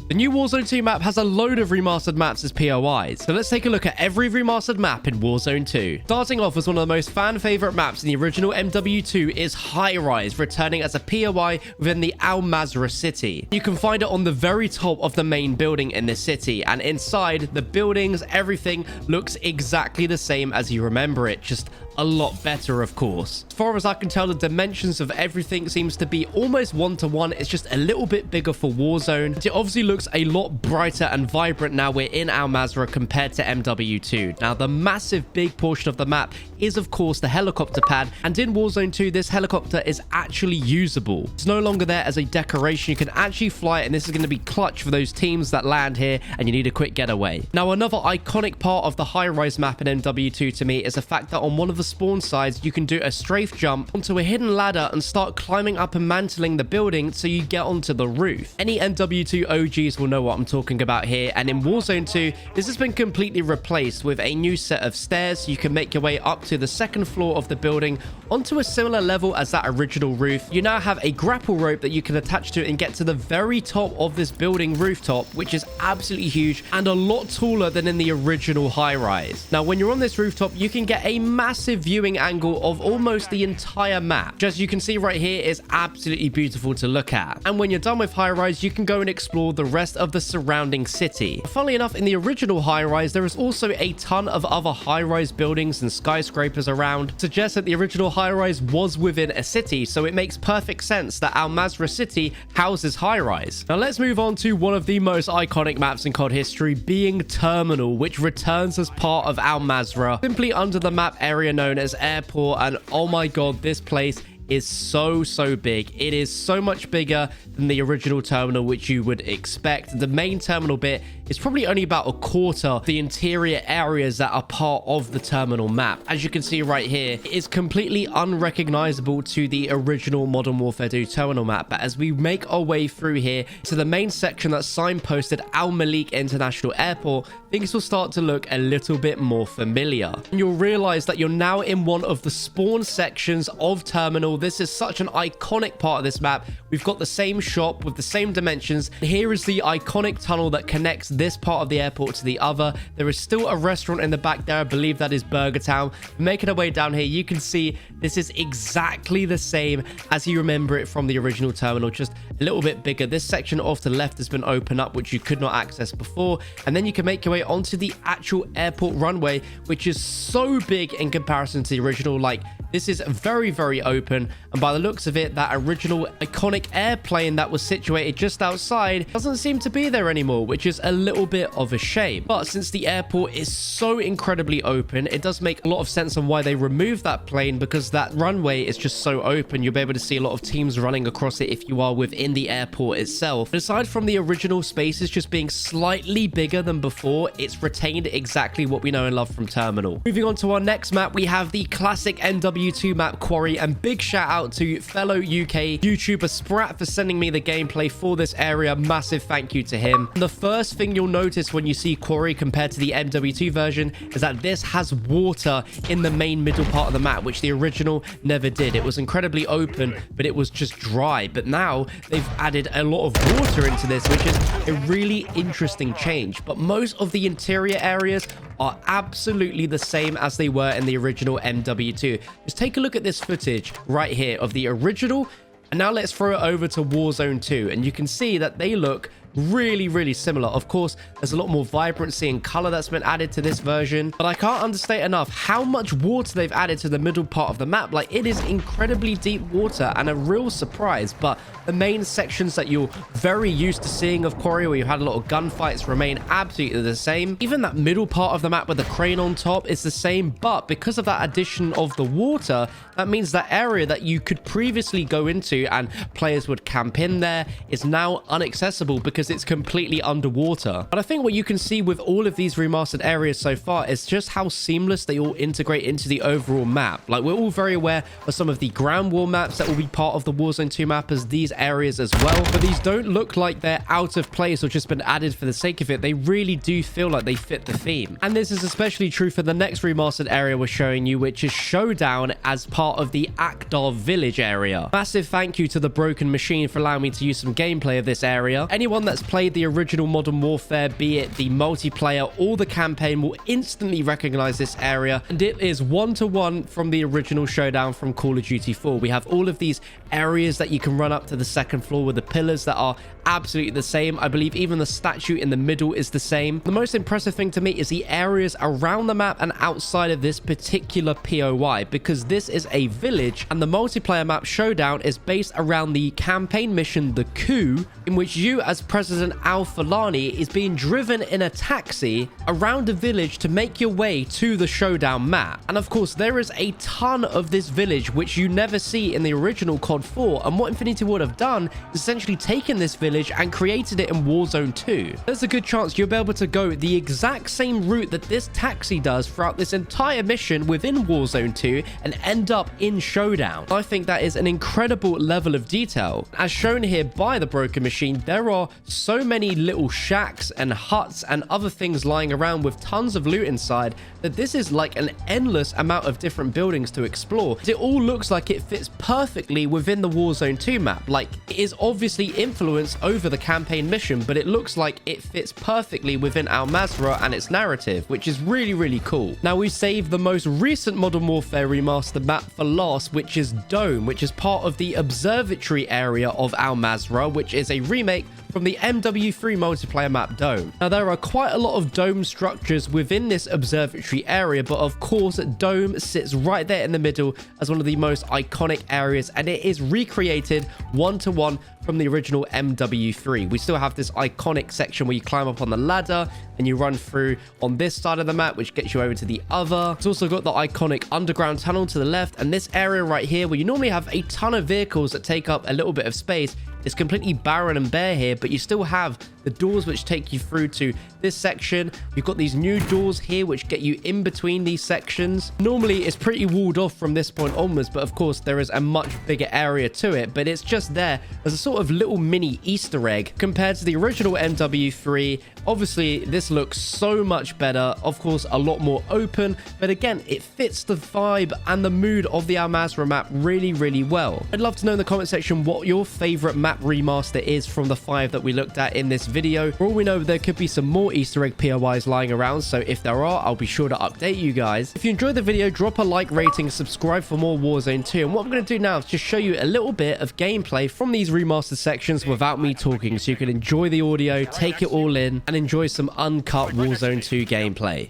The new Warzone 2 map has a load of remastered maps as POIs, so let's take a look at every remastered map in Warzone 2. Starting off as one of the most fan favorite maps in the original MW2 is Highrise, returning as a POI within the Al-Mazrah city. You can find it on the very top of the main building in this city, and inside, the buildings, everything looks exactly the same as you remember it, just a lot better, of course. As far as I can tell, the dimensions of everything seems to be almost one-to-one. It's just a little bit bigger for Warzone. It obviously looks a lot brighter and vibrant now we're in Al-Mazrah compared to MW2. Now, the massive big portion of the map is, of course, the helicopter pad, and in Warzone 2, this helicopter is actually usable. It's no longer there as a decoration. You can actually fly it, and this is going to be clutch for those teams that land here and you need a quick getaway. Now, another iconic part of the Highrise map in MW2 to me is the fact that on one of the spawn sides, you can do a strafe jump onto a hidden ladder and start climbing up and mantling the building so you get onto the roof. Any MW2 OGs will know what I'm talking about here, and in Warzone 2, this has been completely replaced with a new set of stairs so you can make your way up to the second floor of the building onto a similar level as that original roof. You now have a grapple rope that you can attach to and get to the very top of this building rooftop, which is absolutely huge and a lot taller than in the original Highrise. Now, when you're on this rooftop, you can get a massive viewing angle of almost the entire map. Just you can see right here is absolutely beautiful to look at. And when you're done with Highrise, you can go and explore the rest of the surrounding city. Funnily enough, in the original Highrise, there is also a ton of other high-rise buildings and skyscrapers around. Suggests that the original Highrise was within a city, so it makes perfect sense that Al-Mazrah city houses Highrise. Now let's move on to one of the most iconic maps in COD history, being Terminal, which returns as part of Al-Mazrah, simply under the map area known as Airport. And oh my god, this place is so big. It is so much bigger than the original terminal, which you would expect. The main terminal bit is probably only about a quarter of the interior areas that are part of the terminal map. As you can see right here, it is completely unrecognizable to the original Modern Warfare 2 terminal map. But as we make our way through here to the main section that's signposted Al-Malik International Airport, things will start to look a little bit more familiar. And you'll realize that you're now in one of the spawn sections of terminal. This is such an iconic part of this map. We've got the same shop with the same dimensions. Here is the iconic tunnel that connects this part of the airport to the other. There is still a restaurant in the back there. I believe that is Burger Town. Making our way down here, you can see this is exactly the same as you remember it from the original terminal, just a little bit bigger. This section off to the left has been opened up, which you could not access before, and then you can make your way onto the actual airport runway, which is so big in comparison to the original. Like, this is very open, and by the looks of it, that original iconic airplane that was situated just outside doesn't seem to be there anymore, which is a little bit of a shame. But since the airport is so incredibly open, it does make a lot of sense on why they removed that plane, because that runway is just so open. You'll be able to see a lot of teams running across it if you are within the airport itself. But aside from the original spaces just being slightly bigger than before, it's retained exactly what we know and love from Terminal. Moving on to our next map, we have the classic MW2 map Quarry, and big shout out to fellow UK YouTuber Sprat for sending me the gameplay for this area. Massive thank you to him. And the first thing you'll notice when you see Quarry compared to the MW2 version is that this has water in the main middle part of the map, which the original never did. It was incredibly open, but it was just dry. But now they've added a lot of water into this, which is a really interesting change. But most of the interior areas are absolutely the same as they were in the original MW2. Just take a look at this footage right here of the original, and now let's throw it over to Warzone 2, and you can see that they look really similar. Of course, there's a lot more vibrancy and color that's been added to this version, but I can't understate enough how much water they've added to the middle part of the map. Like, it is incredibly deep water and a real surprise. But the main sections that you're very used to seeing of Quarry, where you've had a lot of gunfights, remain absolutely the same. Even that middle part of the map with the crane on top is the same, but because of that addition of the water, that means that area that you could previously go into and players would camp in there is now inaccessible because it's completely underwater. But I think what you can see with all of these remastered areas so far is just how seamless they all integrate into the overall map. Like, we're all very aware of some of the ground war maps that will be part of the Warzone 2 map as these areas as well, but these don't look like they're out of place or just been added for the sake of it. They really do feel like they fit the theme. And this is especially true for the next remastered area we're showing you, which is Showdown as part of the Akdar village area. Massive thank you to the Broken Machine for allowing me to use some gameplay of this area. Anyone that has played the original Modern Warfare, be it the multiplayer or the campaign, will instantly recognize this area, and it is one-to-one from the original Showdown from Call of Duty 4. We have all of these areas that you can run up to the second floor with the pillars that are absolutely the same. I believe even the statue in the middle is the same. The most impressive thing to me is the areas around the map and outside of this particular POI, because this is a village and the multiplayer map Showdown is based around the campaign mission The Coup, in which you as President Al-Fulani is being driven in a taxi around a village to make your way to the Showdown map. And of course there is a ton of this village which you never see in the original COD 4, and what Infinity Ward have done is essentially taken this village and created it in Warzone 2. There's a good chance you'll be able to go the exact same route that this taxi does throughout this entire mission within Warzone 2 and end up in Showdown. I think that is an incredible level of detail. As shown here by the broken machine, there are so many little shacks and huts and other things lying around with tons of loot inside that this is like an endless amount of different buildings to explore. It all looks like it fits perfectly within the Warzone 2 map. Like, it is obviously influenced over the campaign mission, but it looks like it fits perfectly within Al-Mazrah and its narrative, which is really, really cool. Now, we saved the most recent Modern Warfare Remastered map for last, which is Dome, which is part of the observatory area of Al-Mazrah, which is a remake from the MW3 multiplayer map Dome. Now, there are quite a lot of dome structures within this observatory area, but of course Dome sits right there in the middle as one of the most iconic areas, and it is recreated one-to-one from the original MW3. We still have this iconic section where you climb up on the ladder and you run through on this side of the map, which gets you over to the other. It's also got the iconic underground tunnel to the left, and this area right here where you normally have a ton of vehicles that take up a little bit of space is completely barren and bare here, but you still have the doors which take you through to this section. You've got these new doors here which get you in between these sections. Normally it's pretty walled off from this point onwards, but of course there is a much bigger area to it, but it's just there as a sort of little mini Easter egg compared to the original MW3. Obviously this looks so much better, of course a lot more open, but again it fits the vibe and the mood of the Al-Mazrah map really, really well. I'd love to know in the comment section what your favorite map remaster is from the 5 that we looked at in this video. For all we know, there could be some more Easter egg POIs lying around, so if there are, I'll be sure to update you guys. If you enjoyed the video, drop a like, rating, subscribe for more Warzone 2, and what I'm going to do now is just show you a little bit of gameplay from these remastered sections without me talking, so you can enjoy the audio, take it all in, and enjoy some uncut Warzone 2 gameplay.